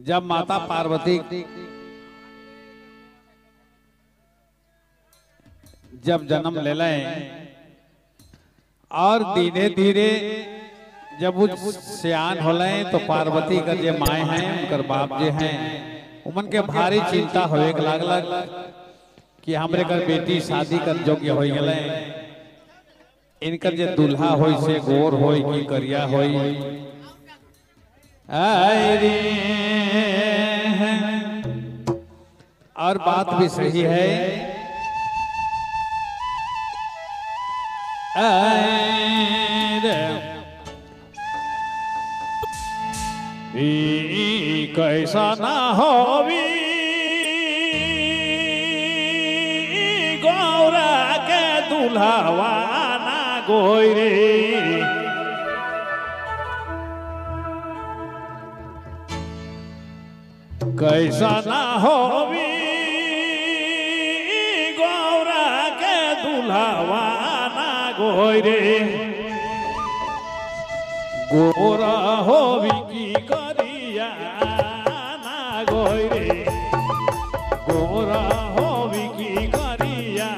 जब माता पार्वती जब जन्म ले लें और धीरे धीरे जब वो सियान हो लें तो पार्वती का जो माए हैं उनकर बाप जो हैं उमन के भारी चिंता होए लागल कि हमरे कर बेटी शादी कर योग्य हो गए, इनकर जो दुल्हा होई से गोर होई की करिया होई। और बात भी सही है, कैसा ना होवी गौरा के दुल्हावा ना गोई रे, कैसा ना होवी गौरा के दुल्हावा ना गोई रे, गोरा होवी की करिया ना गोई रे, गोरा होवी की करिया।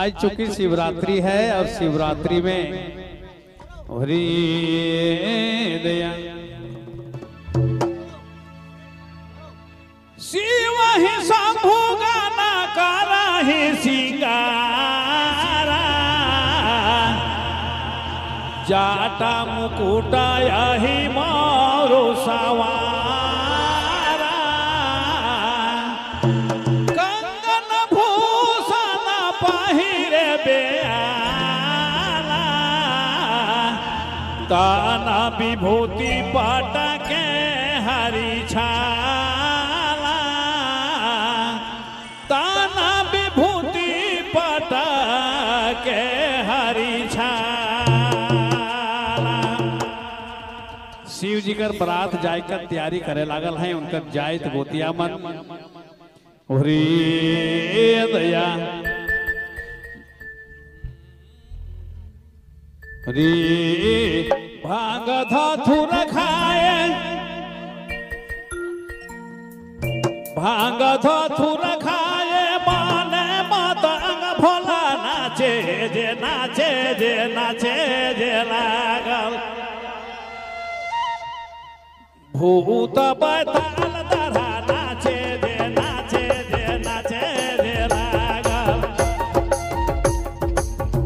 आज चूंकि शिवरात्रि है और शिवरात्रि में हरि दया शिव ही शंभु गाना करा ही सिंगारा जाटा मुकुटा यही मारो सवारा कंगन भूषण पहिरे बेआला ताना विभूति पटके हरि छाला ताना विभूति पटके हरि छाला। शिव जी कर बरात जाय कर तैयारी करे लागल है उनकर जायत गोतिया मन हरि दया हरि भांग धतूर खाए भांग धतूर खाए माने मतंग भोला नाचे जे नाचे जे नाचे जे लागल भूत बैताल दरा नाचे जे नाचे जे नाचे जे लागल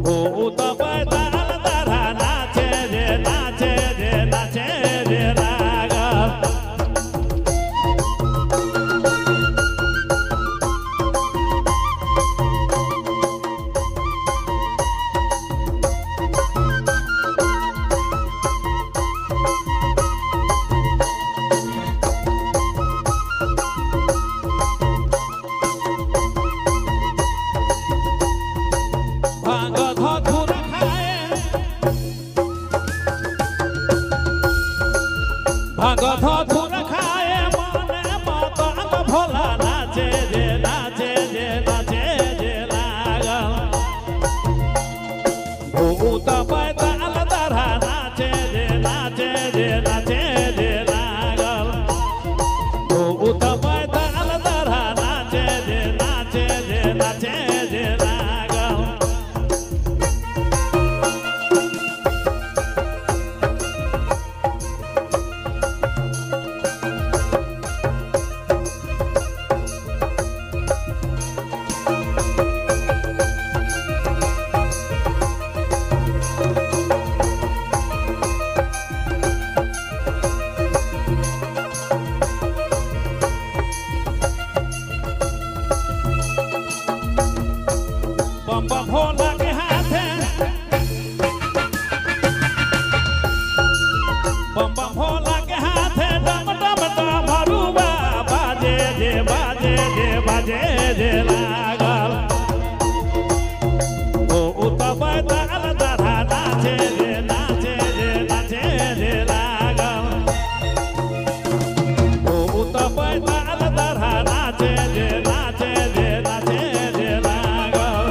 भूत बैताल दरा नाचे जे नाचे जे नाचे जे लागल। भांग धतूर खाए भांग धतूर खाए माने मतंग भोला नाचे जे नाचे जे नाचे जे लागल भूत बैताल दरा नाचे जे नाचे जे नाचे जे लागल भूत बैताल दरा नाचे जे नाचे जे नाचे जे लागल। बम बम भोला के हाथे बम बम भोला के हाथे डम डम डमरुआ बाजे जे बाजे जे बाजे जे लागल ओ उत बैताल दरा नाचे जे नाचे जे नाचे जे लागल ओ उत बैताल दरा नाचे जे नाचे जे नाचे जे लागल।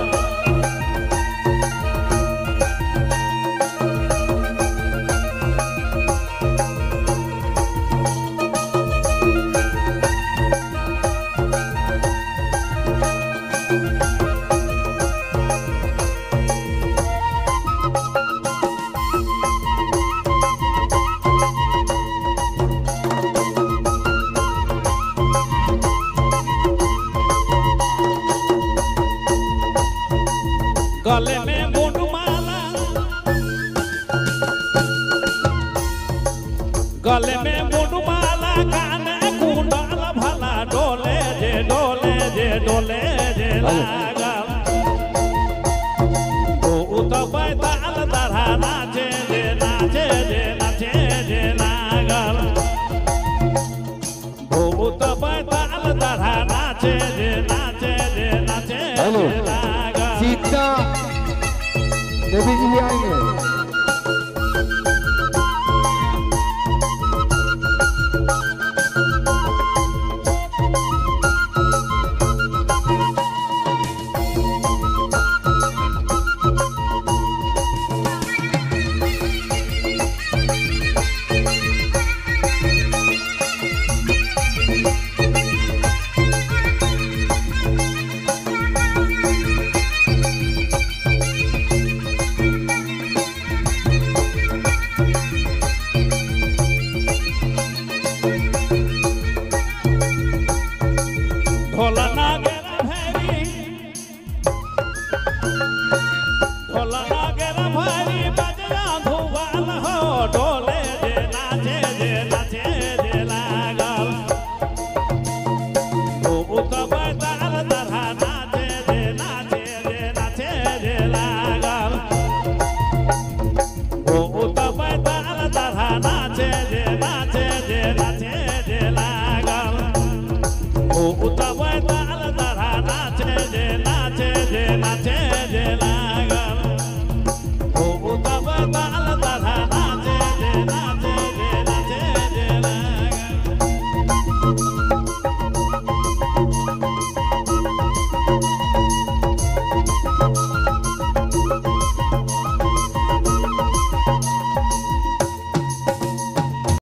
गले में मुंडमाला गले में मुंडमाला काने कुंडल भला डोले जे डोले जे डोले जे